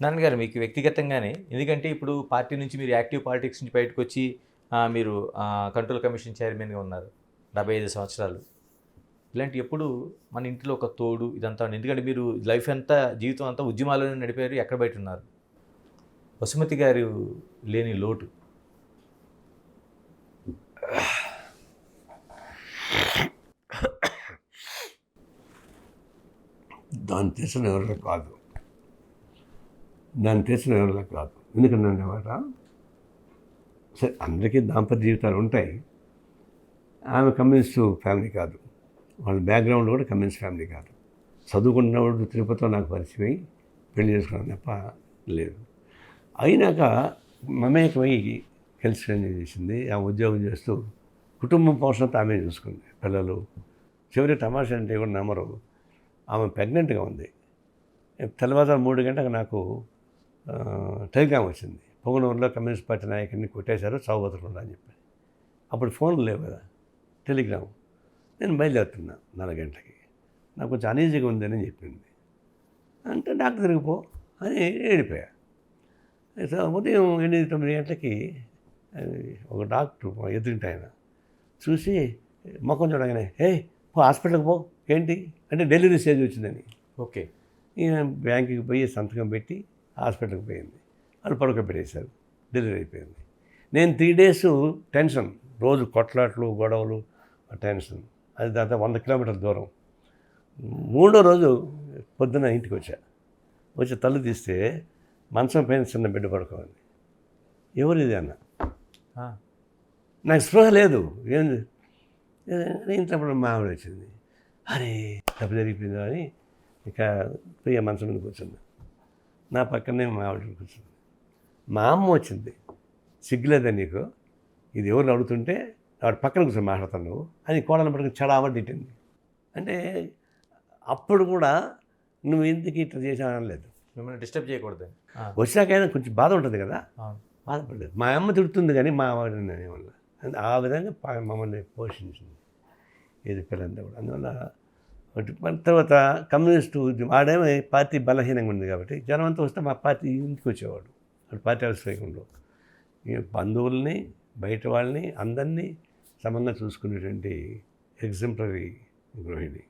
నాన్నగారు మీకు వ్యక్తిగతంగానే ఎందుకంటే ఇప్పుడు పార్టీ నుంచి మీరు యాక్టివ్ పాలిటిక్స్ నుంచి బయటకొచ్చి మీరు కంట్రోల్ కమిషన్ చైర్మన్‌గా ఉన్నారు. 75 సంవత్సరాలు. ఇలాంటి ఎప్పుడు మన ఇంట్లో ఒక తోడు ఇదంతా ఎందుకంటే మీరు లైఫ్ అంతా జీవితం అంతా ఉద్యమాల్లోనే నడిపారు. ఎక్కడ బయటున్నారు. వసుమతి గారు లేని లోటు. దాన్ని తెలిసిన ఎవరిలో కాదు. దాన్ని తెలిసిన ఎవరిలో కాదు. ఎందుకన్నామాట సరే అందరికీ దాంపత్య జీవితాలు ఉంటాయి. ఆమె కమ్యూనిస్టు ఫ్యామిలీ కాదు. వాళ్ళ బ్యాక్గ్రౌండ్ కూడా కమ్యూనిస్ట్ ఫ్యామిలీ కాదు. చదువుకున్నప్పుడు తిరుపతిలో నాకు పరిచయం పెళ్లి చేసుకున్నాను తప్ప లేదు. అయినాక మమేకమై కలిసి చేసింది. ఆ ఉద్యోగం చేస్తూ కుటుంబం పోషణతో ఆమె చూసుకుంది. పిల్లలు చివరి తమాషా అంటే కూడా నమ్మరు. ఆమె ప్రెగ్నెంట్గా ఉంది. తెల్లవారుజాము 3 గంటలకు నాకు టెలిగ్రామ్ వచ్చింది. పొంగనూరులో కమ్యూనిస్ట్ పార్టీ నాయకుడిని కొట్టేశారు, చావు బతుకుండా అని చెప్పి. అప్పుడు ఫోన్లు లేవు కదా, టెలిగ్రామ్. నేను బయలుదేరుతున్నా 4 గంటలకి. నాకు కొంచెం అనీజీగా ఉందని చెప్పింది. అంటే డాక్టర్ దగ్గరికి పో అని ఏడిపోయా. సో ఉదయం 8-9 గంటలకి ఒక డాక్టర్ ఎదురింటి ఆయన చూసి ముఖం చూడగానే పో హాస్పిటల్కి పో ఏంటి అంటే డెలివరీ స్టేజ్ వచ్చిందని. ఓకే. ఈయన బ్యాంకుకి పోయి సంతకం పెట్టి హాస్పిటల్కి పోయింది. వాళ్ళు పడుకోబెట్టేశారు. డెలివరీ అయిపోయింది. నేను 3 days టెన్షన్, రోజు కొట్లాట్లు గొడవలు టెన్షన్. అది దాదాపు 100 కిలోమీటర్ల దూరం. 3వ రోజు పొద్దున ఇంటికి వచ్చి తల్లు తీస్తే మంచం పైన చిన్న బిడ్డ పడుకోవాలి. ఎవరు ఇది అన్న. నాకు స్పృహ లేదు. ఏంది ఇంట్లో మా ఆవిడ వచ్చింది. అరే తప్పు జరిగిపోయిందా అని ఇక పోయి మంచం మీద కూర్చుంది. నా పక్కనే మా ఆవిడ కూర్చుంది. మా అమ్మ వచ్చింది. సిగ్గులేదా నీకు, ఇది ఎవరు అడుగుతుంటే ఆవిడ పక్కన కూర్చొని మాట్లాడతాను నువ్వు అని కోడలను పట్టుకుని చెడామని తిట్టింది. అంటే అప్పుడు కూడా నువ్వు ఎందుకు ఇట్లా చేసావు అనలేదు. మిమ్మల్ని డిస్టర్బ్ చేయకూడదు. వచ్చాకైనా కొంచెం బాధ ఉంటుంది కదా, బాధపడలేదు. మా అమ్మ తిడుతుంది కానీ మా ఆవిడ వల్ల ఆ విధంగా మమ్మల్ని పోషించింది ఇది పిల్లంతా కూడా. అందువల్ల తర్వాత కమ్యూనిస్టు ఆడేమో పార్టీ బలహీనంగా ఉంది కాబట్టి జనం అంతా వస్తే మా పార్టీ ఇంటికి వచ్చేవాడు. అటు పార్టీ అవసరంలో బంధువుల్ని బయట వాళ్ళని అందరినీ సమంగా చూసుకునేటువంటి ఎగ్జాంపులరీ గృహిణి.